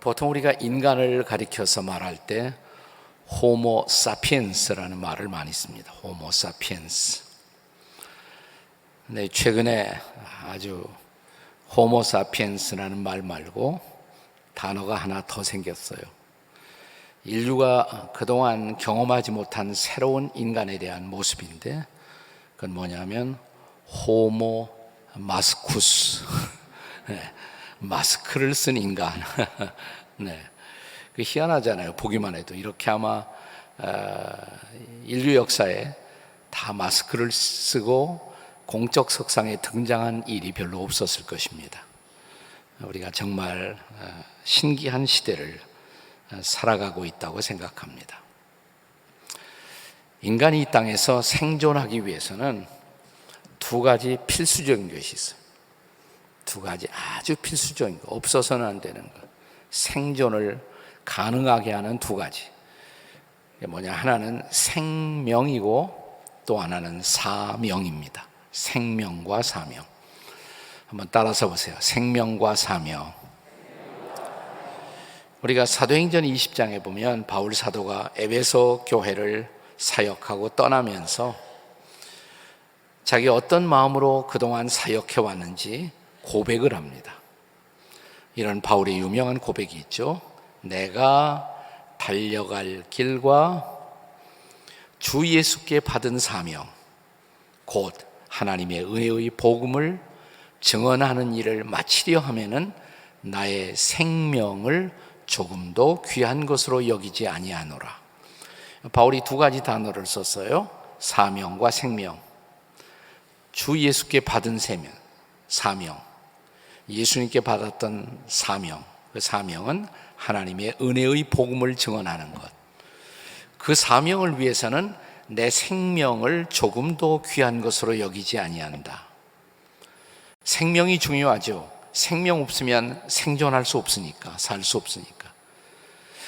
보통 우리가 인간을 가리켜서 말할 때 호모 사피엔스라는 말을 많이 씁니다. 호모 사피엔스. 근데 최근에 아주 호모 사피엔스라는 말 말고 단어가 하나 더 생겼어요. 인류가 그동안 경험하지 못한 새로운 인간에 대한 모습인데, 그건 뭐냐면 호모 마스쿠스. 네, 마스크를 쓴 인간. 네, 그 희한하잖아요. 보기만 해도. 이렇게 아마 인류 역사에 다 마스크를 쓰고 공적 석상에 등장한 일이 별로 없었을 것입니다. 우리가 정말 신기한 시대를 살아가고 있다고 생각합니다. 인간이 이 땅에서 생존하기 위해서는 두 가지 필수적인 것이 있어요. 두 가지 아주 필수적인 거, 없어서는 안 되는 것, 생존을 가능하게 하는 두 가지. 이게 뭐냐, 하나는 생명이고 또 하나는 사명입니다. 생명과 사명. 한번 따라서 보세요. 생명과 사명. 우리가 사도행전 20장에 보면 바울 사도가 에베소 교회를 사역하고 떠나면서 자기 어떤 마음으로 그동안 사역해 왔는지 고백을 합니다. 이런 바울의 유명한 고백이 있죠. 내가 달려갈 길과 주 예수께 받은 사명, 곧 하나님의 은혜의 복음을 증언하는 일을 마치려 하면은 나의 생명을 조금도 귀한 것으로 여기지 아니하노라. 바울이 두 가지 단어를 썼어요. 사명과 생명. 주 예수께 받은 사명, 예수님께 받았던 사명, 그 사명은 하나님의 은혜의 복음을 증언하는 것. 그 사명을 위해서는 내 생명을 조금도 귀한 것으로 여기지 아니한다. 생명이 중요하죠. 생명 없으면 생존할 수 없으니까, 살 수 없으니까.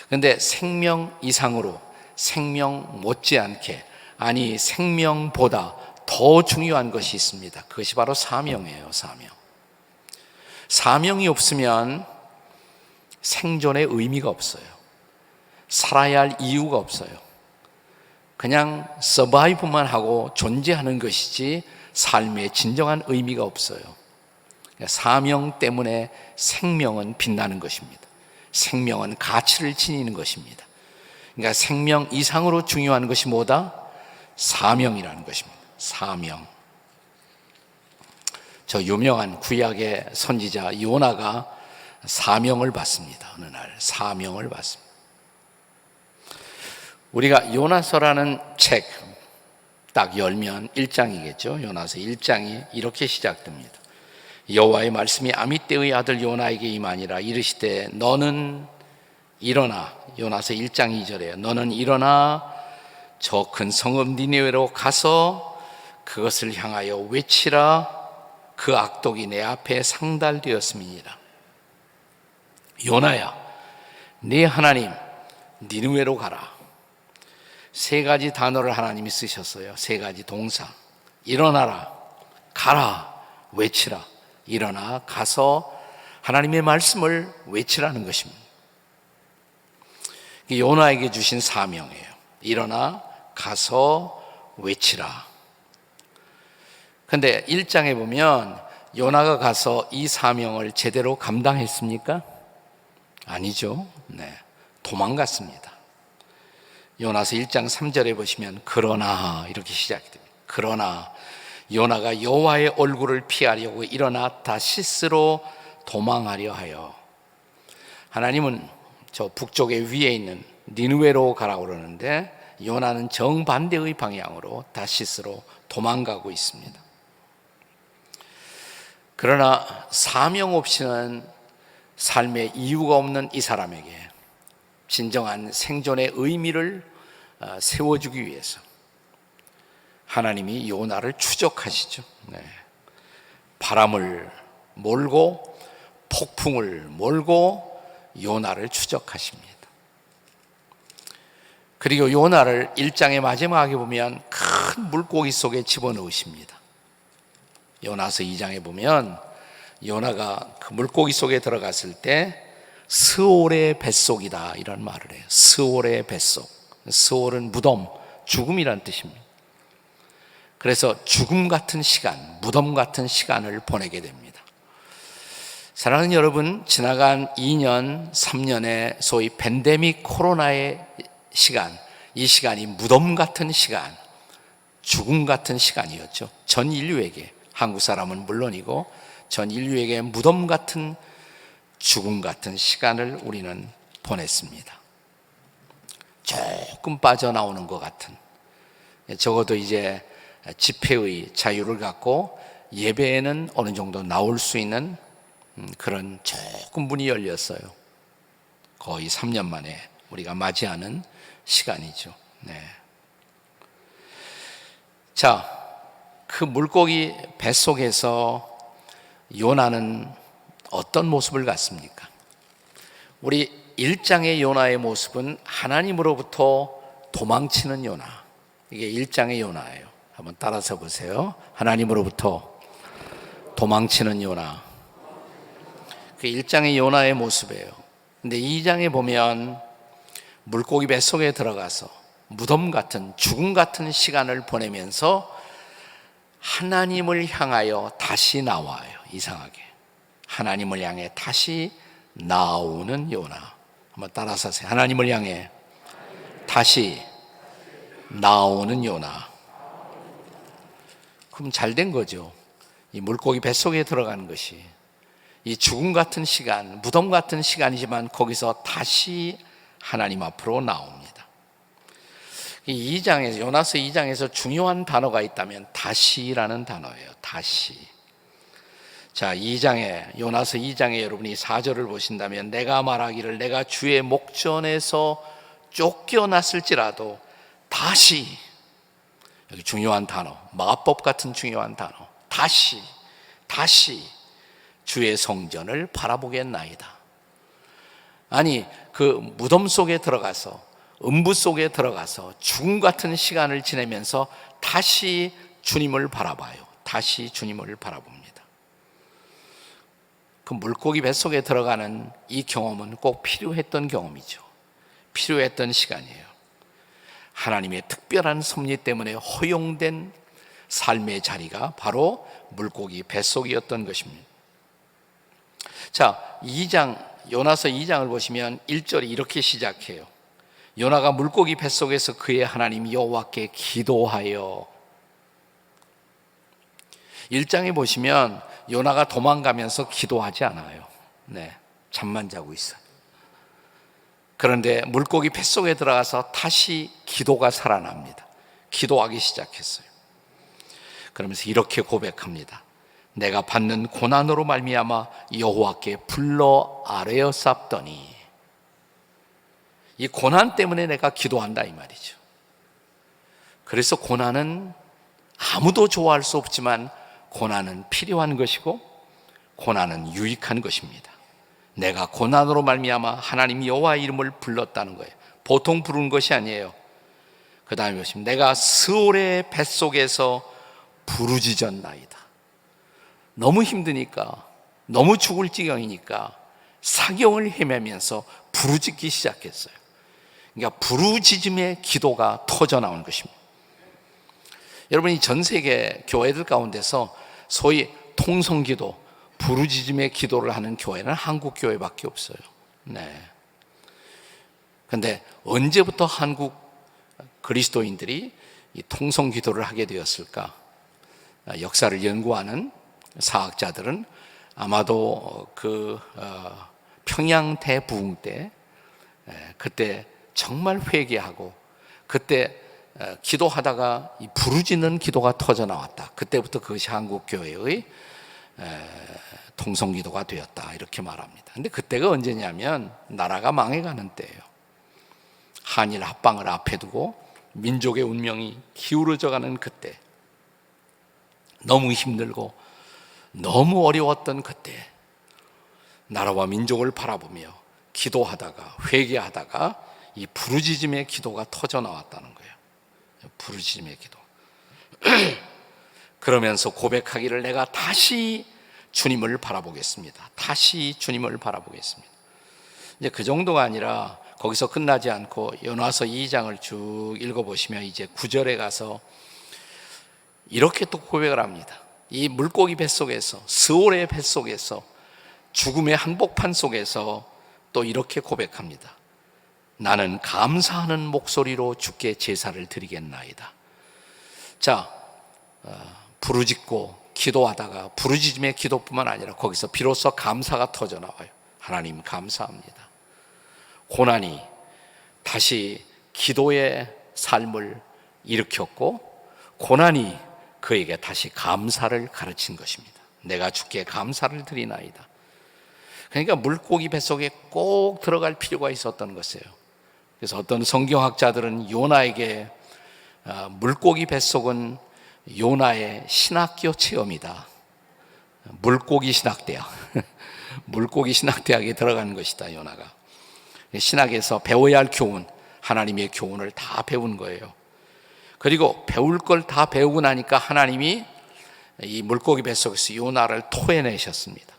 그런데 생명 이상으로, 생명 못지않게, 아니 생명보다 더 중요한 것이 있습니다. 그것이 바로 사명이에요. 사명. 사명이 없으면 생존의 의미가 없어요. 살아야 할 이유가 없어요. 그냥 서바이브만 하고 존재하는 것이지 삶의 진정한 의미가 없어요. 사명 때문에 생명은 빛나는 것입니다. 생명은 가치를 지니는 것입니다. 그러니까 생명 이상으로 중요한 것이 뭐다? 사명이라는 것입니다. 사명. 저 유명한 구약의 선지자 요나가 사명을 받습니다. 어느 날 사명을 받습니다. 우리가 요나서라는 책 딱 열면 1장이겠죠. 요나서 1장이 이렇게 시작됩니다. 여호와의 말씀이 아미떼의 아들 요나에게 임하니라. 이르시되 너는 일어나. 요나서 1장 2절에요. 너는 일어나 저 큰 성읍 니느웨로 가서 그것을 향하여 외치라. 그 악독이 내 앞에 상달되었음이니라. 요나야, 네 하나님 니느웨로 가라. 세 가지 단어를 하나님이 쓰셨어요. 세 가지 동사. 일어나라, 가라, 외치라. 일어나 가서 하나님의 말씀을 외치라는 것입니다. 요나에게 주신 사명이에요. 일어나 가서 외치라. 그런데 1장에 보면 요나가 가서 이 사명을 제대로 감당했습니까? 아니죠. 네, 도망갔습니다. 요나서 1장 3절에 보시면 그러나 이렇게 시작이 됩니다. 그러나 요나가 여호와의 얼굴을 피하려고 일어나 다시스로 도망하려 하여. 하나님은 저 북쪽에 위에 있는 니느웨로 가라고 그러는데 요나는 정반대의 방향으로 다시스로 도망가고 있습니다. 그러나 사명 없이는 삶의 이유가 없는 이 사람에게 진정한 생존의 의미를 세워주기 위해서 하나님이 요나를 추적하시죠. 네. 바람을 몰고 폭풍을 몰고 요나를 추적하십니다. 그리고 요나를 1장의 마지막에 보면 큰 물고기 속에 집어넣으십니다. 요나서 2장에 보면 요나가 그 물고기 속에 들어갔을 때 스올의 뱃속이다 이런 말을 해요. 스올의 뱃속. 스올은 무덤, 죽음이란 뜻입니다. 그래서 죽음 같은 시간, 무덤 같은 시간을 보내게 됩니다. 사랑하는 여러분, 지나간 2년, 3년의 소위 팬데믹 코로나의 시간, 이 시간이 무덤 같은 시간, 죽음 같은 시간이었죠. 전 인류에게, 한국 사람은 물론이고 전 인류에게 무덤 같은, 죽음 같은 시간을 우리는 보냈습니다. 조금 빠져나오는 것 같은, 적어도 이제 집회의 자유를 갖고 예배에는 어느 정도 나올 수 있는 그런 조금 문이 열렸어요. 거의 3년 만에 우리가 맞이하는 시간이죠. 네. 자, 그 물고기 뱃속에서 요나는 어떤 모습을 갖습니까? 우리 1장의 요나의 모습은 하나님으로부터 도망치는 요나. 이게 1장의 요나예요. 한번 따라서 보세요. 하나님으로부터 도망치는 요나. 그 1장의 요나의 모습이에요. 근데 2장에 보면 물고기 뱃속에 들어가서 무덤 같은, 죽음 같은 시간을 보내면서 하나님을 향하여 다시 나와요. 이상하게 하나님을 향해 다시 나오는 요나. 한번 따라서 하세요. 하나님을 향해 다시 나오는 요나. 그럼 잘 된 거죠. 이 물고기 뱃속에 들어가는 것이 이 죽음 같은 시간, 무덤 같은 시간이지만 거기서 다시 하나님 앞으로 나옵니다. 이 2장에서, 요나서 2장에서 중요한 단어가 있다면 다시라는 단어예요. 다시. 자, 2장에, 요나서 2장에 여러분이 4절을 보신다면 내가 말하기를 내가 주의 목전에서 쫓겨났을지라도 다시, 여기 중요한 단어, 마법 같은 중요한 단어, 다시 주의 성전을 바라보겠나이다. 아니, 그 무덤 속에 들어가서, 음부 속에 들어가서 죽음 같은 시간을 지내면서 다시 주님을 바라봐요. 다시 주님을 바라봅니다. 그 물고기 뱃속에 들어가는 이 경험은 꼭 필요했던 경험이죠. 필요했던 시간이에요. 하나님의 특별한 섭리 때문에 허용된 삶의 자리가 바로 물고기 뱃속이었던 것입니다. 자, 2장, 요나서 2장을 보시면 1절이 이렇게 시작해요. 요나가 물고기 뱃속에서 그의 하나님 여호와께 기도하여. 1장에 보시면 요나가 도망가면서 기도하지 않아요. 네, 잠만 자고 있어요. 그런데 물고기 뱃속에 들어가서 다시 기도가 살아납니다. 기도하기 시작했어요. 그러면서 이렇게 고백합니다. 내가 받는 고난으로 말미암아 여호와께 불러 아뢰었사옵더니. 이 고난 때문에 내가 기도한다 이 말이죠. 그래서 고난은 아무도 좋아할 수 없지만 고난은 필요한 것이고 고난은 유익한 것입니다. 내가 고난으로 말미암아 하나님 여호와 이름을 불렀다는 거예요. 보통 부르는 것이 아니에요. 그 다음에 보시면 내가 스올의 뱃속에서 부르짖었나이다. 너무 힘드니까, 너무 죽을 지경이니까 사경을 헤매면서 부르짖기 시작했어요. 그러니까 부르짖음의 기도가 터져나온 것입니다. 여러분이 전 세계 교회들 가운데서 소위 통성기도, 부르짖음의 기도를 하는 교회는 한국 교회밖에 없어요. 네. 그런데 언제부터 한국 그리스도인들이 이 통성기도를 하게 되었을까? 역사를 연구하는 사학자들은 아마도 그 평양 대부흥 때, 그때 정말 회개하고 그때 기도하다가 이 부르짖는 기도가 터져 나왔다. 그때부터 그것이 한국 교회의 통성기도가 되었다 이렇게 말합니다. 근데 그때가 언제냐면 나라가 망해가는 때예요. 한일 합방을 앞에 두고 민족의 운명이 기울어져가는 그때, 너무 힘들고 너무 어려웠던 그때 나라와 민족을 바라보며 기도하다가 회개하다가 이 부르짖음의 기도가 터져 나왔다는 거예요. 부르짖음의 기도. 그러면서 고백하기를 내가 다시 주님을 바라보겠습니다. 다시 주님을 바라보겠습니다. 이제 그 정도가 아니라 거기서 끝나지 않고 요나서 2장을 쭉 읽어보시면 이제 9절에 가서 이렇게 또 고백을 합니다. 이 물고기 뱃속에서, 스올의 뱃속에서, 죽음의 한복판 속에서 또 이렇게 고백합니다. 나는 감사하는 목소리로 주께 제사를 드리겠나이다. 자, 부르짖고 기도하다가 부르짖음의 기도뿐만 아니라 거기서 비로소 감사가 터져나와요. 하나님 감사합니다. 고난이 다시 기도의 삶을 일으켰고, 고난이 그에게 다시 감사를 가르친 것입니다. 내가 주께 감사를 드리나이다. 그러니까 물고기 뱃속에 꼭 들어갈 필요가 있었던 것이에요. 그래서 어떤 성경학자들은 요나에게 물고기 뱃속은 요나의 신학교 체험이다. 물고기 신학대학. 물고기 신학대학에 들어가는 것이다, 요나가. 신학에서 배워야 할 교훈, 하나님의 교훈을 다 배운 거예요. 그리고 배울 걸 다 배우고 나니까 하나님이 이 물고기 뱃속에서 요나를 토해내셨습니다.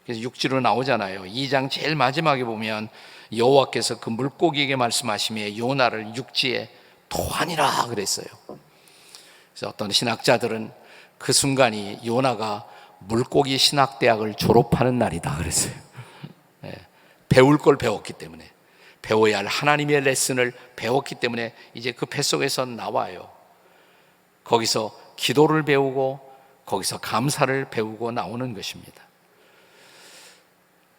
그래서 6절로 나오잖아요. 2장 제일 마지막에 보면 여호와께서 그 물고기에게 말씀하시며 요나를 육지에 토하니라 그랬어요. 그래서 어떤 신학자들은 그 순간이 요나가 물고기 신학대학을 졸업하는 날이다 그랬어요. 배울 걸 배웠기 때문에, 배워야 할 하나님의 레슨을 배웠기 때문에 이제 그 뱃속에서 나와요. 거기서 기도를 배우고 거기서 감사를 배우고 나오는 것입니다.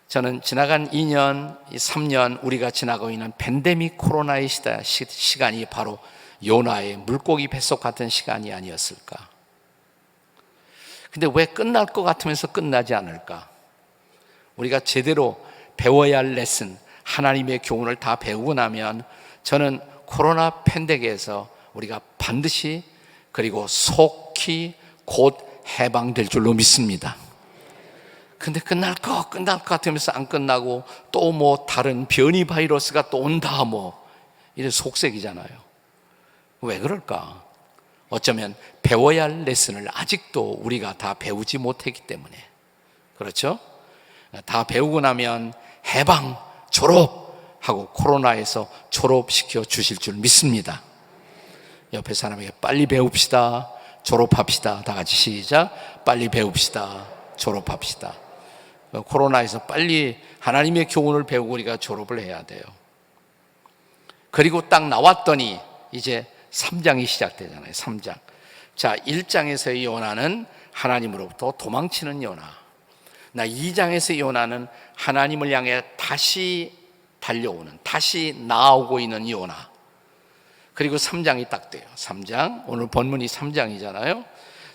저는 지나간 2년, 3년 우리가 지나고 있는 팬데믹 코로나의 시간이 바로 요나의 물고기 뱃속 같은 시간이 아니었을까. 근데 왜 끝날 것 같으면서 끝나지 않을까? 우리가 제대로 배워야 할 레슨, 하나님의 교훈을 다 배우고 나면 저는 코로나 팬데믹에서 우리가 반드시 그리고 속히 곧 해방될 줄로 믿습니다. 근데 끝날 것 같으면서 안 끝나고 또 뭐 다른 변이 바이러스가 또 온다 이런 속색이잖아요. 왜 그럴까? 어쩌면 배워야 할 레슨을 아직도 우리가 다 배우지 못했기 때문에 그렇죠? 다 배우고 나면 해방, 졸업하고 코로나에서 졸업시켜 주실 줄 믿습니다. 옆에 사람에게 빨리 배웁시다, 졸업합시다. 다 같이 시작. 빨리 배웁시다, 졸업합시다. 코로나에서 빨리 하나님의 교훈을 배우고 우리가 졸업을 해야 돼요. 그리고 딱 나왔더니 이제 3장이 시작되잖아요. 3장. 자, 1장에서의 요나는 하나님으로부터 도망치는 요나. 2장에서의 요나는 하나님을 향해 다시 달려오는, 다시 나아오고 있는 요나. 그리고 3장이 딱 돼요. 3장. 오늘 본문이 3장이잖아요.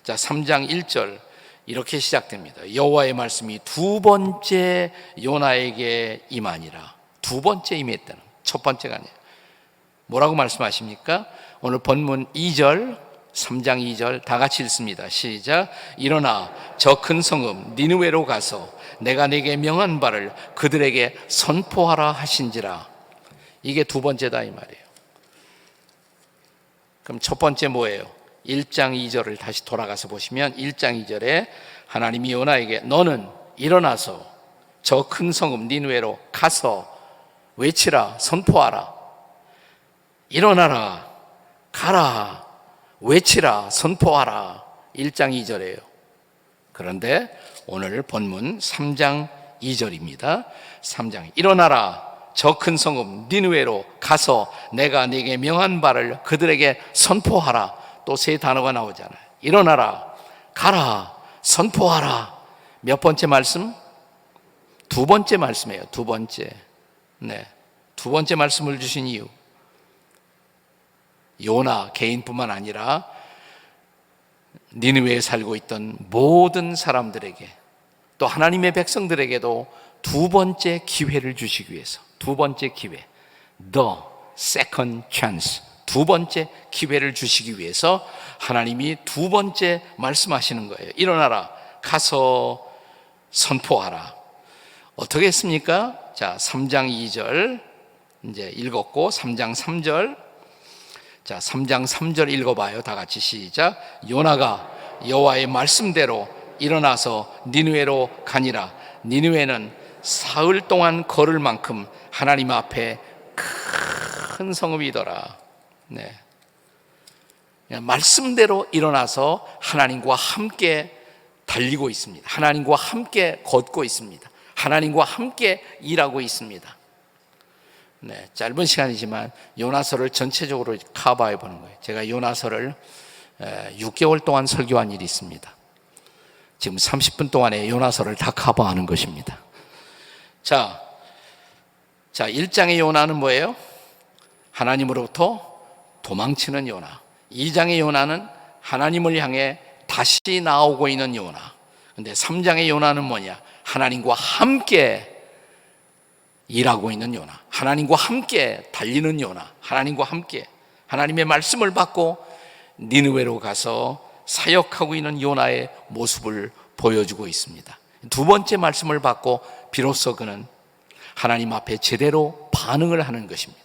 자, 3장 1절 이렇게 시작됩니다. 여호와의 말씀이 두 번째 요나에게 임하니라. 두 번째 임했다는, 첫 번째가 아니에요. 뭐라고 말씀하십니까? 오늘 본문 2절, 3장 2절 다 같이 읽습니다. 시작. 일어나 저 큰 성읍 니느웨로 가서 내가 네게 명한 바를 그들에게 선포하라 하신지라. 이게 두 번째다 이 말이에요. 그럼 첫 번째 뭐예요? 1장 2절을 다시 돌아가서 보시면 1장 2절에 하나님이 요나에게 너는 일어나서 저 큰 성읍 니느웨로 가서 외치라, 선포하라. 일어나라, 가라, 외치라, 선포하라. 1장 2절이에요. 그런데 오늘 본문 3장 2절입니다. 3장 일어나라 저 큰 성읍 니느웨로 가서 내가 네게 명한 바를 그들에게 선포하라. 또 세 단어가 나오잖아요. 일어나라, 가라, 선포하라. 몇 번째 말씀? 두 번째 말씀이에요. 두 번째. 네, 두 번째 말씀을 주신 이유, 요나 개인뿐만 아니라 니느웨에 살고 있던 모든 사람들에게, 또 하나님의 백성들에게도 두 번째 기회를 주시기 위해서, 두 번째 기회, the second chance, 두 번째 기회를 주시기 위해서 하나님이 두 번째 말씀하시는 거예요. 일어나라, 가서 선포하라. 어떻게 했습니까? 자, 3장 2절 이제 읽었고 3장 3절. 자, 3장 3절 읽어봐요. 다 같이 시작. 요나가 여호와의 말씀대로 일어나서 니느웨로 가니라. 니느웨는 사흘 동안 걸을 만큼 하나님 앞에 큰 성읍이더라. 네. 말씀대로 일어나서 하나님과 함께 달리고 있습니다. 하나님과 함께 걷고 있습니다. 하나님과 함께 일하고 있습니다. 네, 짧은 시간이지만 요나서를 전체적으로 커버해 보는 거예요. 제가 요나서를 6개월 동안 설교한 일이 있습니다. 지금 30분 동안에 요나서를 다 커버하는 것입니다. 자, 1장의 요나는 뭐예요? 하나님으로부터 도망치는 요나. 2장의 요나는 하나님을 향해 다시 나오고 있는 요나. 근데 3장의 요나는 뭐냐? 하나님과 함께 일하고 있는 요나. 하나님과 함께 달리는 요나. 하나님과 함께 하나님의 말씀을 받고 니느웨로 가서 사역하고 있는 요나의 모습을 보여주고 있습니다. 두 번째 말씀을 받고 비로소 그는 하나님 앞에 제대로 반응을 하는 것입니다.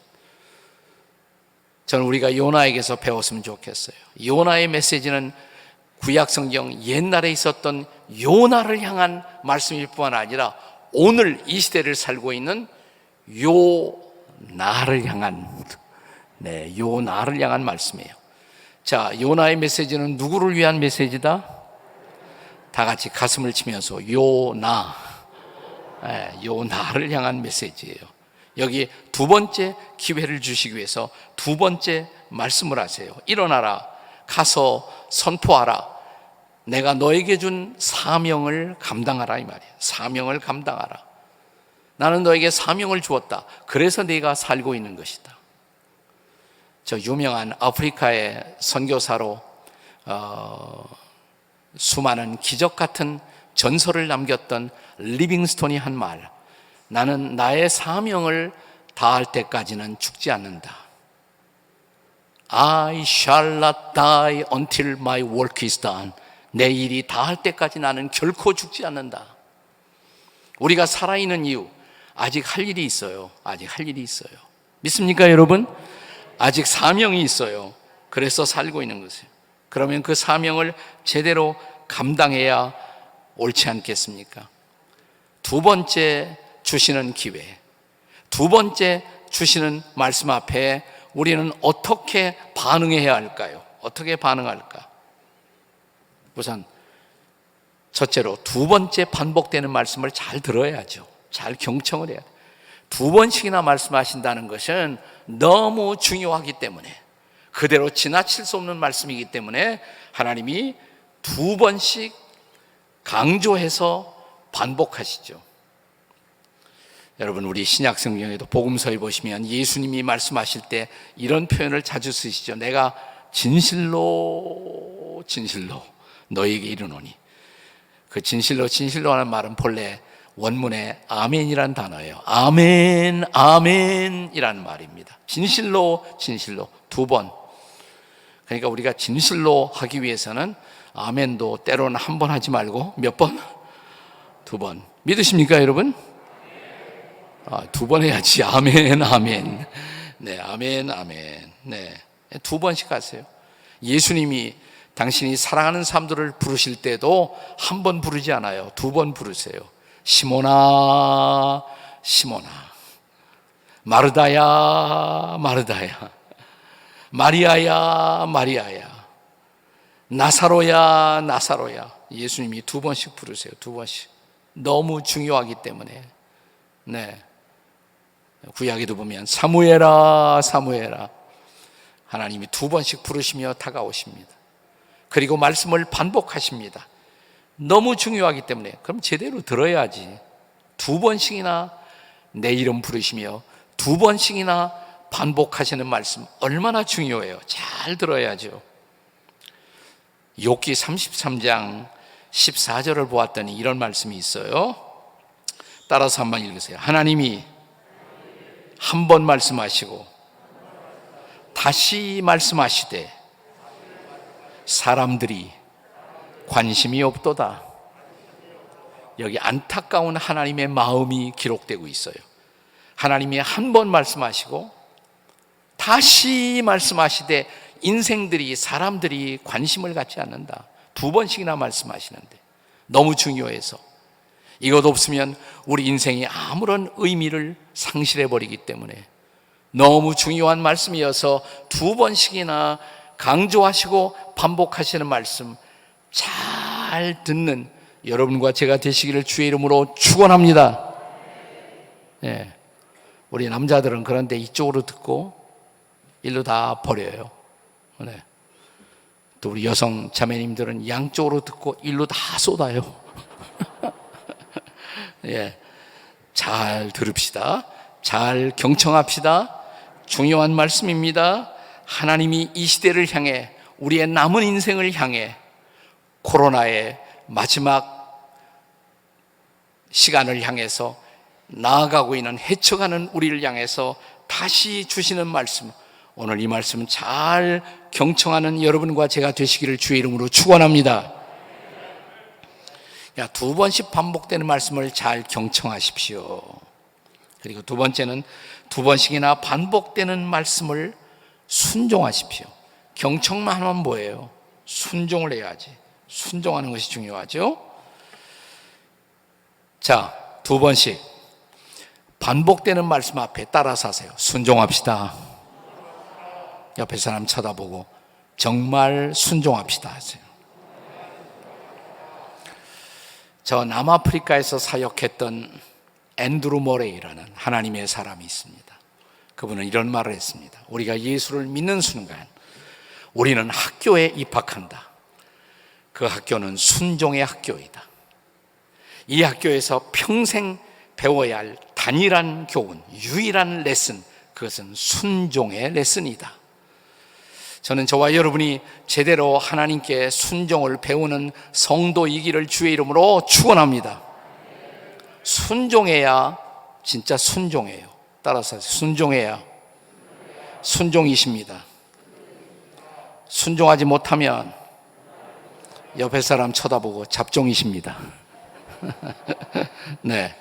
저는 우리가 요나에게서 배웠으면 좋겠어요. 요나의 메시지는 구약 성경 옛날에 있었던 요나를 향한 말씀일 뿐 아니라 오늘 이 시대를 살고 있는 요나를 향한 요나를 향한 말씀이에요. 자, 요나의 메시지는 누구를 위한 메시지다? 다 같이 가슴을 치면서 요나, 요나를 향한 메시지예요. 여기 두 번째 기회를 주시기 위해서 두 번째 말씀을 하세요. 일어나라, 가서 선포하라. 내가 너에게 준 사명을 감당하라, 이 말이에요. 사명을 감당하라. 나는 너에게 사명을 주었다. 그래서 네가 살고 있는 것이다. 저 유명한 아프리카의 선교사로 수많은 기적 같은 전설을 남겼던 리빙스톤이 한 말, 나는 나의 사명을 다할 때까지는 죽지 않는다. I shall not die until my work is done. 내 일이 다할 때까지 나는 결코 죽지 않는다. 우리가 살아있는 이유, 아직 할 일이 있어요. 아직 할 일이 있어요. 믿습니까, 여러분? 아직 사명이 있어요. 그래서 살고 있는 것이에요. 그러면 그 사명을 제대로 감당해야 옳지 않겠습니까? 두 번째 주시는 기회, 두 번째 주시는 말씀 앞에 우리는 어떻게 반응해야 할까요? 어떻게 반응할까? 우선 첫째로 두 번째 반복되는 말씀을 잘 들어야죠. 잘 경청을 해야 돼요. 두 번씩이나 말씀하신다는 것은 너무 중요하기 때문에, 그대로 지나칠 수 없는 말씀이기 때문에 하나님이 두 번씩 강조해서 반복하시죠. 여러분, 우리 신약 성경에도 복음서에 보시면 예수님이 말씀하실 때 이런 표현을 자주 쓰시죠. 내가 진실로 너에게 이르노니. 그 진실로 하는 말은 본래 원문에 아멘이란 단어예요. 아멘, 아멘이라는 말입니다. 진실로 두 번. 그러니까 우리가 진실로 하기 위해서는 아멘도 때로는 한 번 하지 말고 몇 번? 두 번. 믿으십니까, 여러분? 두 번 해야지. 아멘, 아멘. 네, 아멘, 아멘. 네, 두 번씩 하세요. 예수님이 당신이 사랑하는 사람들을 부르실 때도 한 번 부르지 않아요. 두 번 부르세요. 시몬아, 시몬아. 마르다야, 마르다야. 마리아야, 마리아야. 나사로야, 나사로야. 예수님이 두 번씩 부르세요. 두 번씩. 너무 중요하기 때문에. 네. 구약에도 보면 사무엘아, 사무엘아. 하나님이 두 번씩 부르시며 다가오십니다. 그리고 말씀을 반복하십니다. 너무 중요하기 때문에. 그럼 제대로 들어야지. 두 번씩이나 내 이름 부르시며 두 번씩이나 반복하시는 말씀 얼마나 중요해요. 잘 들어야죠. 욥기 33장 14절을 보았더니 이런 말씀이 있어요. 따라서 한번 읽으세요. 하나님이 한 번 말씀하시고 다시 말씀하시되 사람들이 관심이 없도다. 여기 안타까운 하나님의 마음이 기록되고 있어요. 하나님이 한 번 말씀하시고 다시 말씀하시되 인생들이, 사람들이 관심을 갖지 않는다. 두 번씩이나 말씀하시는데 너무 중요해서 이것 없으면 우리 인생이 아무런 의미를 상실해 버리기 때문에 너무 중요한 말씀이어서 2번씩이나 강조하시고 반복하시는 말씀 잘 듣는 여러분과 제가 되시기를 주의 이름으로 축원합니다. 예. 우리 남자들은 그런데 이쪽으로 듣고 일로 다 버려요. 네. 또 우리 여성 자매님들은 양쪽으로 듣고 일로 다 쏟아요. 예. 잘 들읍시다. 잘 경청합시다. 중요한 말씀입니다. 하나님이 이 시대를 향해, 우리의 남은 인생을 향해, 코로나의 마지막 시간을 향해서 나아가고 있는, 헤쳐가는 우리를 향해서 다시 주시는 말씀, 오늘 이 말씀은 잘 경청하는 여러분과 제가 되시기를 주의 이름으로 축원합니다. 2번씩 반복되는 말씀을 잘 경청하십시오. 그리고 2번째는 2번씩이나 반복되는 말씀을 순종하십시오. 경청만 하면 뭐예요? 순종을 해야지. 순종하는 것이 중요하죠. 자, 2번씩 반복되는 말씀 앞에 따라서 하세요. 순종합시다. 옆에 사람 쳐다보고 정말 순종합시다 하세요. 저 남아프리카에서 사역했던 앤드루 모레이라는 하나님의 사람이 있습니다. 그분은 이런 말을 했습니다. 우리가 예수를 믿는 순간 우리는 학교에 입학한다. 그 학교는 순종의 학교이다. 이 학교에서 평생 배워야 할 단일한 교훈, 유일한 레슨, 그것은 순종의 레슨이다. 저는 저와 여러분이 제대로 하나님께 순종을 배우는 성도이기를 주의 이름으로 축원합니다. 순종해야 진짜 순종해요. 따라서 순종해야 순종이십니다. 순종하지 못하면 옆에 사람 쳐다보고 잡종이십니다. 네,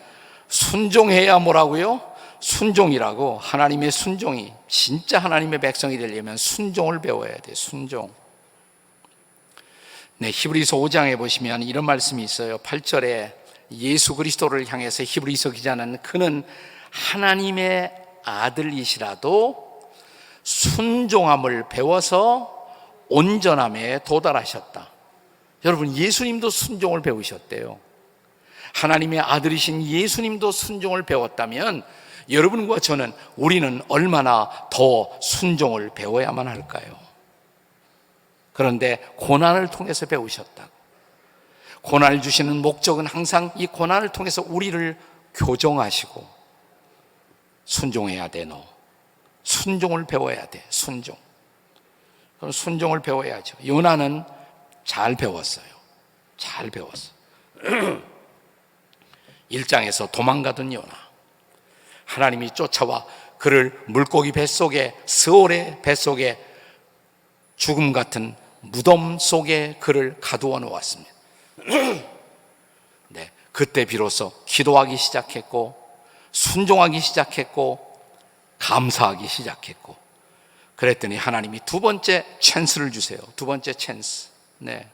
순종해야 뭐라고요? 순종이라고. 하나님의 순종이, 진짜 하나님의 백성이 되려면 순종을 배워야 돼요. 순종. 네, 히브리서 5장에 보시면 이런 말씀이 있어요. 8절에 예수 그리스도를 향해서 히브리서 기자는 그는 하나님의 아들이시라도 순종함을 배워서 온전함에 도달하셨다. 여러분, 예수님도 순종을 배우셨대요. 하나님의 아들이신 예수님도 순종을 배웠다면 여러분과 저는, 우리는 얼마나 더 순종을 배워야만 할까요? 그런데 고난을 통해서 배우셨다고. 고난을 주시는 목적은 항상 이 고난을 통해서 우리를 교정하시고, 순종해야 돼. 너 순종을 배워야 돼. 순종. 그럼 순종을 배워야죠. 요나는 잘 배웠어요. 잘 배웠어. 1장에서 도망가던 요나, 하나님이 쫓아와 그를 물고기 뱃속에, 스올의 뱃속에 죽음 같은 무덤 속에 그를 가두어 놓았습니다. 네, 그때 비로소 기도하기 시작했고, 순종하기 시작했고, 감사하기 시작했고, 그랬더니 하나님이 2번째 찬스를 주세요. 2번째 찬스. 네.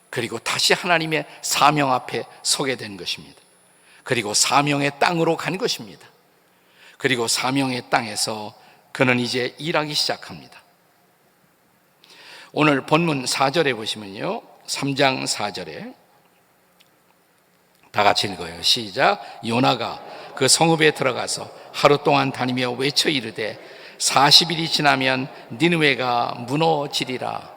그리고 다시 하나님의 사명 앞에 서게 된 것입니다. 그리고 사명의 땅으로 간 것입니다. 그리고 사명의 땅에서 그는 이제 일하기 시작합니다. 오늘 본문 4절에 보시면요, 3장 4절에 다 같이 읽어요. 시작. 요나가 그 성읍에 들어가서 하루 동안 다니며 외쳐 이르되 40일이 지나면 니느웨가 무너지리라.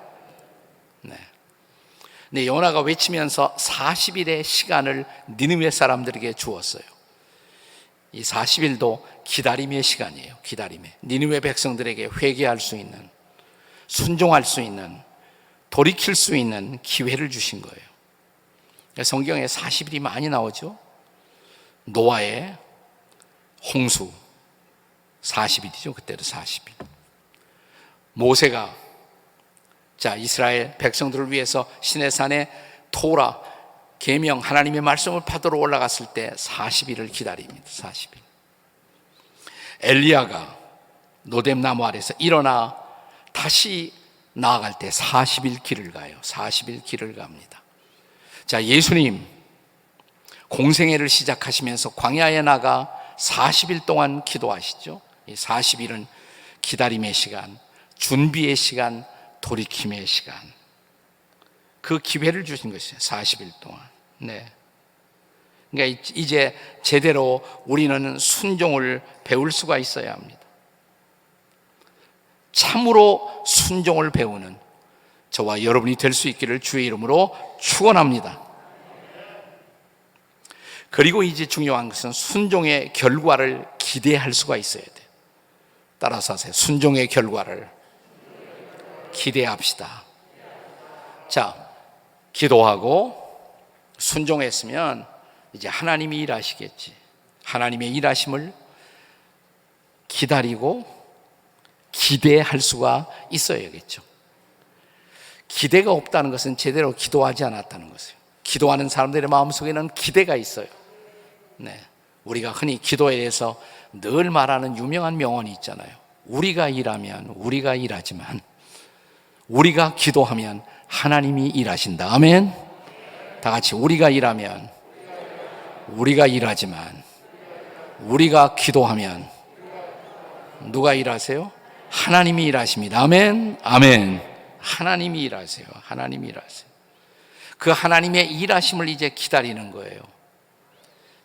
네, 요나가 외치면서 40일의 시간을 니느웨 사람들에게 주었어요. 이 40일도 기다림의 시간이에요. 기다림의. 니느웨 백성들에게 회개할 수 있는, 순종할 수 있는, 돌이킬 수 있는 기회를 주신 거예요. 성경에 40일이 많이 나오죠. 노아의 홍수 40일이죠. 그때도 40일. 모세가 이스라엘 백성들을 위해서 시내산에 토라, 계명, 하나님의 말씀을 받으러 올라갔을 때 40일을 기다립니다. 40일. 엘리야가 노뎀나무 아래서 일어나 다시 나아갈 때 40일 길을 가요. 40일 길을 갑니다. 예수님 공생애를 시작하시면서 광야에 나가 40일 동안 기도하시죠. 이 40일은 기다림의 시간, 준비의 시간, 돌이킴의 시간, 그 기회를 주신 것이에요. 40일 동안. 네. 그러니까 이제 제대로 우리는 순종을 배울 수가 있어야 합니다. 참으로 순종을 배우는 저와 여러분이 될 수 있기를 주의 이름으로 축원합니다. 그리고 이제 중요한 것은 순종의 결과를 기대할 수가 있어야 돼요. 따라서 하세요. 순종의 결과를 기대합시다. 자, 기도하고 순종했으면 이제 하나님이 일하시겠지. 하나님의 일하심을 기다리고 기대할 수가 있어야겠죠. 기대가 없다는 것은 제대로 기도하지 않았다는 것이에요. 기도하는 사람들의 마음속에는 기대가 있어요. 네, 우리가 흔히 기도에 대해서 늘 말하는 유명한 명언이 있잖아요. 우리가 일하면 우리가 일하지만 우리가 기도하면 하나님이 일하신다. 아멘. 다 같이 우리가 일하면 우리가 일하지만 우리가 기도하면 누가 일하세요? 하나님이 일하십니다. 아멘. 아멘. 하나님이 일하세요. 하나님이 일하세요. 그 하나님의 일하심을 이제 기다리는 거예요.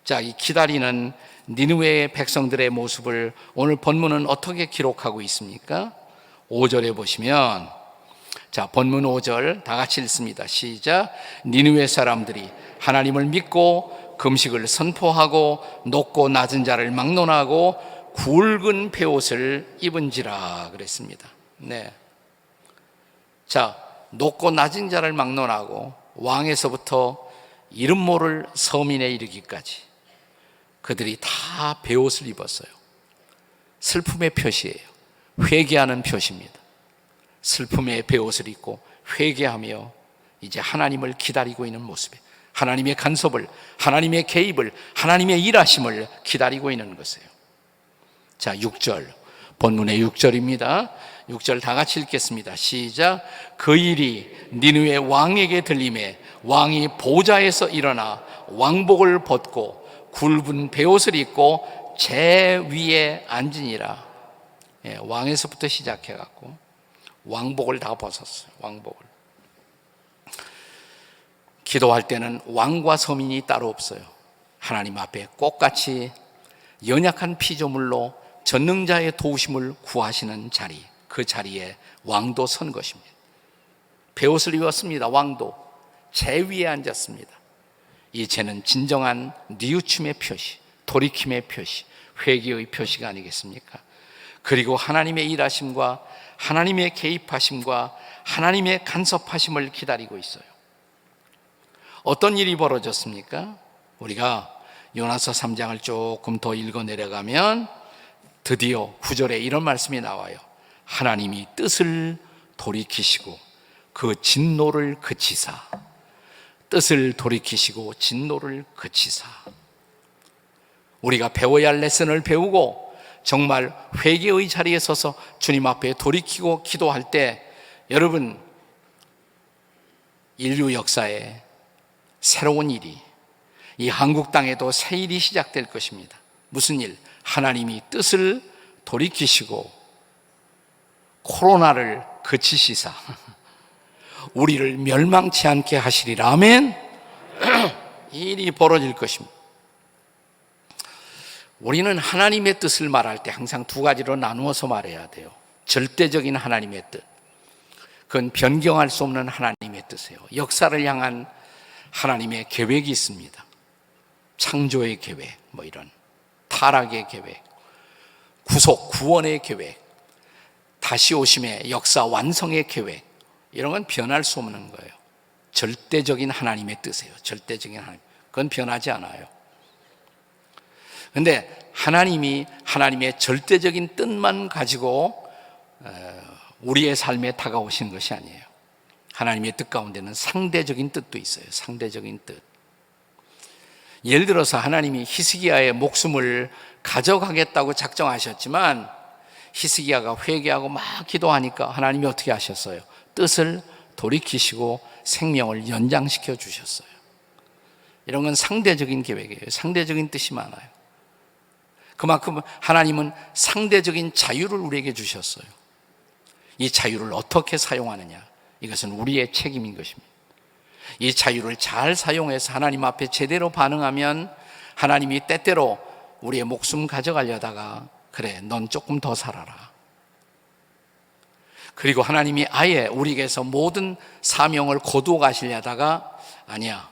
자, 이 기다리는 니느웨의 백성들의 모습을 오늘 본문은 어떻게 기록하고 있습니까? 5절에 보시면, 자, 본문 5절 다 같이 읽습니다. 시작. 니느웨 사람들이 하나님을 믿고 금식을 선포하고 높고 낮은 자를 막론하고 굵은 베옷을 입은지라 그랬습니다. 네. 자, 높고 낮은 자를 막론하고 왕에서부터 이름 모를 서민에 이르기까지 그들이 다 베옷을 입었어요. 슬픔의 표시예요. 회개하는 표시입니다. 슬픔의 베옷을 입고 회개하며 이제 하나님을 기다리고 있는 모습에 하나님의 간섭을, 하나님의 개입을, 하나님의 일하심을 기다리고 있는 것이에요. 자, 6절, 본문의 6절입니다. 6절 다 같이 읽겠습니다. 시작. 그 일이 니느웨 왕에게 들림에 왕이 보좌에서 일어나 왕복을 벗고 굵은 베옷을 입고 제 위에 앉으니라. 예, 왕에서부터 시작해갖고 왕복을 다 벗었어요. 왕복을. 기도할 때는 왕과 서민이 따로 없어요. 하나님 앞에 꽃같이 연약한 피조물로 전능자의 도우심을 구하시는 자리, 그 자리에 왕도 선 것입니다. 베옷을 입었습니다. 왕도 제 위에 앉았습니다. 이 죄는 진정한 뉘우침의 표시, 돌이킴의 표시, 회개의 표시가 아니겠습니까? 그리고 하나님의 일하심과 하나님의 개입하심과 하나님의 간섭하심을 기다리고 있어요. 어떤 일이 벌어졌습니까? 우리가 요나서 3장을 조금 더 읽어 내려가면 드디어 9절에 이런 말씀이 나와요. 하나님이 뜻을 돌이키시고 그 진노를 그치사. 뜻을 돌이키시고 진노를 그치사. 우리가 배워야 할 레슨을 배우고 정말 회개의 자리에 서서 주님 앞에 돌이키고 기도할 때 여러분, 인류 역사에 새로운 일이, 이 한국 땅에도 새 일이 시작될 것입니다. 무슨 일? 하나님이 뜻을 돌이키시고 코로나를 그치시사 우리를 멸망치 않게 하시리라. 아멘. 이 일이 벌어질 것입니다. 우리는 하나님의 뜻을 말할 때 항상 두 가지로 나누어서 말해야 돼요. 절대적인 하나님의 뜻, 그건 변경할 수 없는 하나님의 뜻이에요. 역사를 향한 하나님의 계획이 있습니다. 창조의 계획, 뭐 이런 타락의 계획, 구속, 구원의 계획, 다시 오심의 역사 완성의 계획, 이런 건 변할 수 없는 거예요. 절대적인 하나님의 뜻이에요. 절대적인 하나님, 그건 변하지 않아요. 그런데 하나님이 하나님의 절대적인 뜻만 가지고 우리의 삶에 다가오신 것이 아니에요. 하나님의 뜻 가운데는 상대적인 뜻도 있어요. 상대적인 뜻. 예를 들어서 하나님이 히스기야의 목숨을 가져가겠다고 작정하셨지만 히스기야가 회개하고 막 기도하니까 하나님이 어떻게 하셨어요? 뜻을 돌이키시고 생명을 연장시켜 주셨어요. 이런 건 상대적인 계획이에요. 상대적인 뜻이 많아요. 그만큼 하나님은 상대적인 자유를 우리에게 주셨어요. 이 자유를 어떻게 사용하느냐, 이것은 우리의 책임인 것입니다. 이 자유를 잘 사용해서 하나님 앞에 제대로 반응하면 하나님이 때때로 우리의 목숨 가져가려다가 그래, 넌 조금 더 살아라. 그리고 하나님이 아예 우리에게서 모든 사명을 거두어 가시려다가 아니야,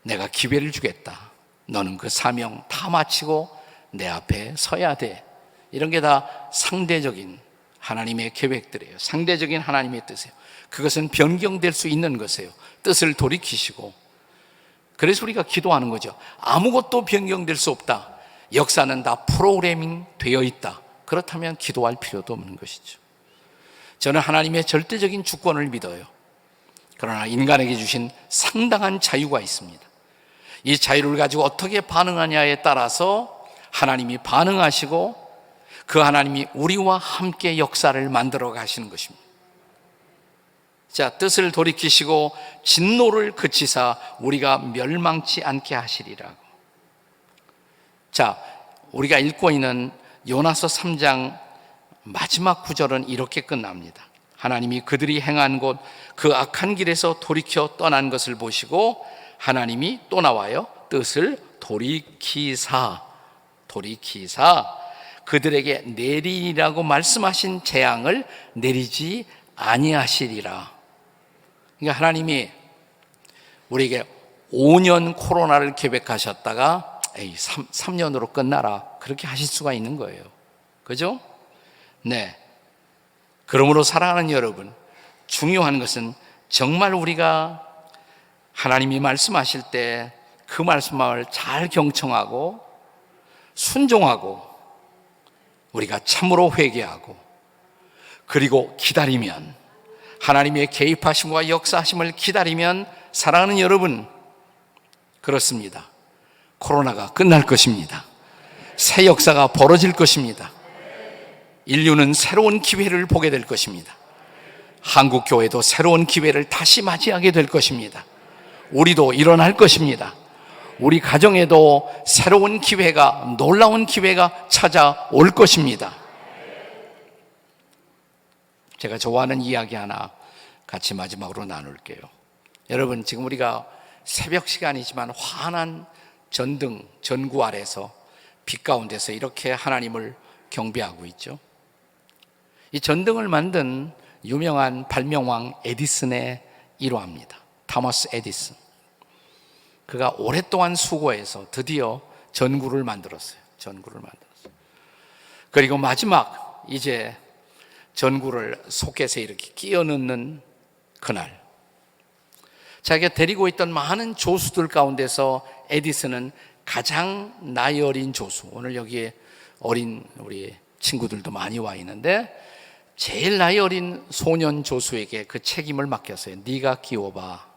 내가 기회를 주겠다. 너는 그 사명 다 마치고 내 앞에 서야 돼. 이런 게 다 상대적인 하나님의 계획들이에요. 상대적인 하나님의 뜻이에요. 그것은 변경될 수 있는 것이에요. 뜻을 돌이키시고. 그래서 우리가 기도하는 거죠. 아무것도 변경될 수 없다. 역사는 다 프로그래밍 되어 있다. 그렇다면 기도할 필요도 없는 것이죠. 저는 하나님의 절대적인 주권을 믿어요. 그러나 인간에게 주신 상당한 자유가 있습니다. 이 자유를 가지고 어떻게 반응하냐에 따라서 하나님이 반응하시고 그 하나님이 우리와 함께 역사를 만들어 가시는 것입니다. 자, 뜻을 돌이키시고 진노를 그치사 우리가 멸망치 않게 하시리라고. 자, 우리가 읽고 있는 요나서 3장 마지막 구절은 이렇게 끝납니다. 하나님이 그들이 행한 곳 그 악한 길에서 돌이켜 떠난 것을 보시고 하나님이 또 나와요. 뜻을 돌이키사 그들에게 내리라고 말씀하신 재앙을 내리지 아니하시리라. 그러니까 하나님이 우리에게 5년 코로나를 계획하셨다가 3년으로 끝나라, 그렇게 하실 수가 있는 거예요. 그죠? 네. 그러므로 사랑하는 여러분, 중요한 것은 정말 우리가 하나님이 말씀하실 때 그 말씀을 잘 경청하고 순종하고 우리가 참으로 회개하고 그리고 기다리면, 하나님의 개입하심과 역사하심을 기다리면, 사랑하는 여러분, 그렇습니다. 코로나가 끝날 것입니다. 새 역사가 벌어질 것입니다. 인류는 새로운 기회를 보게 될 것입니다. 한국 교회도 새로운 기회를 다시 맞이하게 될 것입니다. 우리도 일어날 것입니다. 우리 가정에도 새로운 기회가, 놀라운 기회가 찾아올 것입니다. 제가 좋아하는 이야기 하나 같이 마지막으로 나눌게요. 여러분, 지금 우리가 새벽 시간이지만 환한 전등, 전구 아래서 빛 가운데서 이렇게 하나님을 경배하고 있죠. 이 전등을 만든 유명한 발명왕 에디슨의 일화입니다. 토마스 에디슨. 그가 오랫동안 수고해서 드디어 전구를 만들었어요. 그리고 마지막 이제 전구를 소켓에 이렇게 끼워 넣는 그날, 자기가 데리고 있던 많은 조수들 가운데서 에디슨은 가장 나이 어린 조수, 오늘 여기에 어린 우리 친구들도 많이 와 있는데 제일 나이 어린 소년 조수에게 그 책임을 맡겼어요. 네가 끼워봐.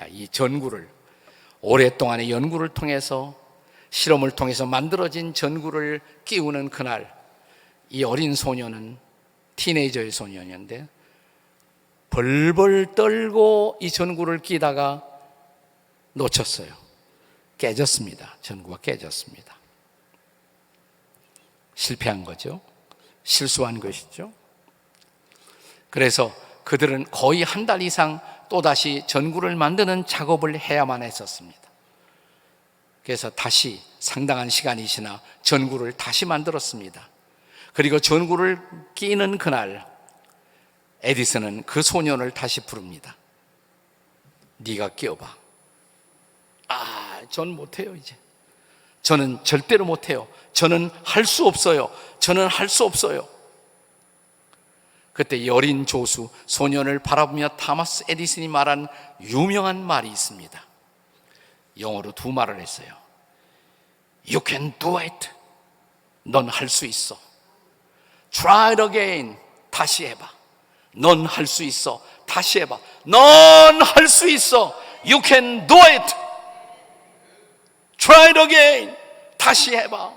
이 전구를, 오랫동안의 연구를 통해서, 실험을 통해서 만들어진 전구를 끼우는 그날, 이 어린 소년은 티네이저의 소년이었는데 벌벌 떨고 이 전구를 끼다가 놓쳤어요. 깨졌습니다. 전구가 깨졌습니다. 실패한 거죠. 실수한 것이죠. 그래서 그들은 거의 한 달 이상 또다시 전구를 만드는 작업을 해야만 했었습니다. 그래서 다시 상당한 시간이 지나 전구를 다시 만들었습니다. 그리고 전구를 끼는 그날, 에디슨은 그 소년을 다시 부릅니다. 네가 끼워봐. 전 못해요. 이제 저는 절대로 못해요. 저는 할 수 없어요. 그때 이 어린 조수 소년을 바라보며 토마스 에디슨이 말한 유명한 말이 있습니다. 영어로 두 말을 했어요. You can do it. 넌 할 수 있어. Try it again. 다시 해봐. 넌 할 수 있어. 다시 해봐. 넌 할 수 있어. You can do it. Try it again. 다시 해봐.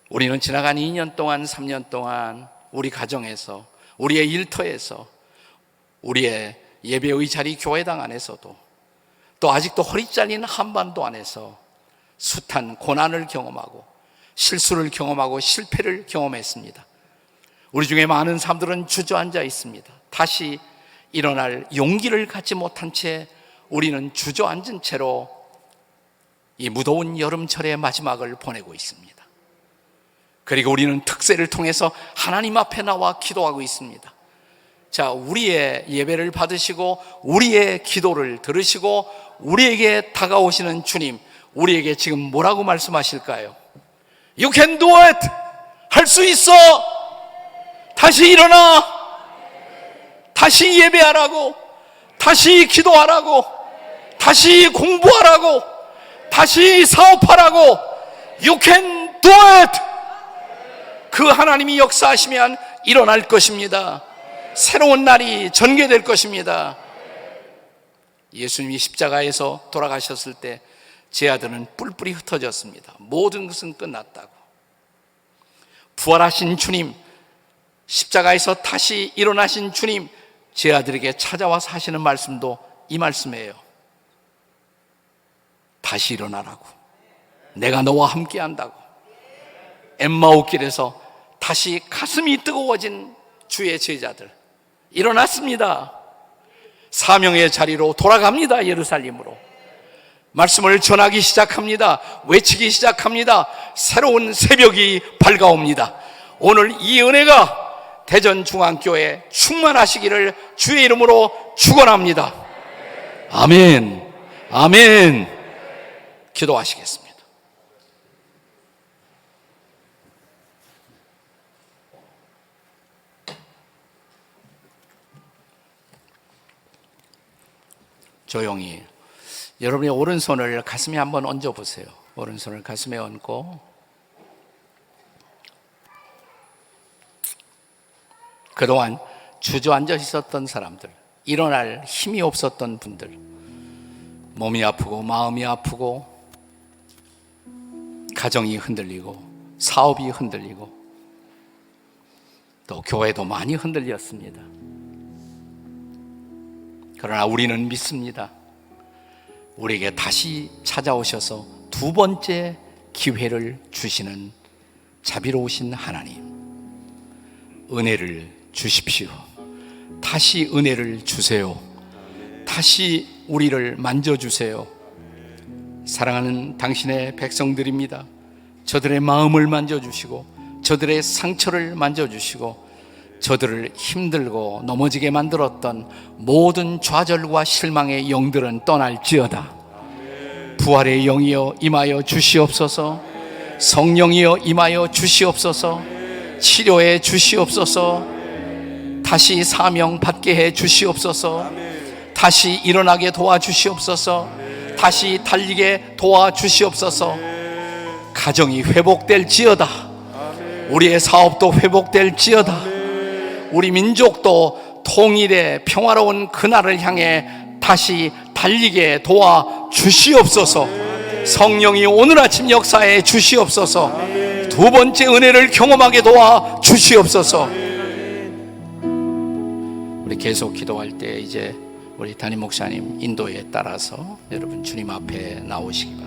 우리는 지나간 2년 동안, 3년 동안 우리 가정에서, 우리의 일터에서, 우리의 예배의 자리 교회당 안에서도, 또 아직도 허리 잘린 한반도 안에서 숱한 고난을 경험하고 실수를 경험하고 실패를 경험했습니다. 우리 중에 많은 사람들은 주저앉아 있습니다. 다시 일어날 용기를 갖지 못한 채 우리는 주저앉은 채로 이 무더운 여름철의 마지막을 보내고 있습니다. 그리고 우리는 특세를 통해서 하나님 앞에 나와 기도하고 있습니다. 자, 우리의 예배를 받으시고 우리의 기도를 들으시고 우리에게 다가오시는 주님, 우리에게 지금 뭐라고 말씀하실까요? You can do it! 할 수 있어! 다시 일어나! 다시 예배하라고! 다시 기도하라고! 다시 공부하라고! 다시 사업하라고! You can do it! 그 하나님이 역사하시면 일어날 것입니다. 새로운 날이 전개될 것입니다. 예수님이 십자가에서 돌아가셨을 때 제 아들은 뿔뿔이 흩어졌습니다. 모든 것은 끝났다고. 부활하신 주님, 십자가에서 다시 일어나신 주님, 제 아들에게 찾아와서 하시는 말씀도 이 말씀이에요. 다시 일어나라고. 내가 너와 함께 한다고. 엠마오길에서 다시 가슴이 뜨거워진 주의 제자들 일어났습니다. 사명의 자리로 돌아갑니다. 예루살렘으로 말씀을 전하기 시작합니다. 외치기 시작합니다. 새로운 새벽이 밝아옵니다. 오늘 이 은혜가 대전중앙교회 충만하시기를 주의 이름으로 축원합니다. 아멘, 아멘. 기도하시겠습니다. 조용히 여러분의 오른손을 가슴에 한번 얹어 보세요. 오른손을 가슴에 얹고 그동안 주저앉아 있었던 사람들, 일어날 힘이 없었던 분들, 몸이 아프고 마음이 아프고 가정이 흔들리고 사업이 흔들리고 또 교회도 많이 흔들렸습니다. 그러나 우리는 믿습니다. 우리에게 다시 찾아오셔서 두 번째 기회를 주시는 자비로우신 하나님, 은혜를 주십시오. 다시 은혜를 주세요. 다시 우리를 만져주세요. 사랑하는 당신의 백성들입니다. 저들의 마음을 만져주시고 저들의 상처를 만져주시고 저들을 힘들고 넘어지게 만들었던 모든 좌절과 실망의 영들은 떠날지어다. 부활의 영이여 임하여 주시옵소서. 성령이여 임하여 주시옵소서. 치료해 주시옵소서. 다시 사명 받게 해 주시옵소서. 다시 일어나게 도와주시옵소서. 다시 달리게 도와주시옵소서. 가정이 회복될지어다. 우리의 사업도 회복될지어다. 우리 민족도 통일의 평화로운 그날을 향해 다시 달리게 도와주시옵소서. 성령이 오늘 아침 역사에 주시옵소서. 두 번째 은혜를 경험하게 도와주시옵소서. 우리 계속 기도할 때 이제 우리 담임 목사님 인도에 따라서 여러분 주님 앞에 나오시기 바랍니다.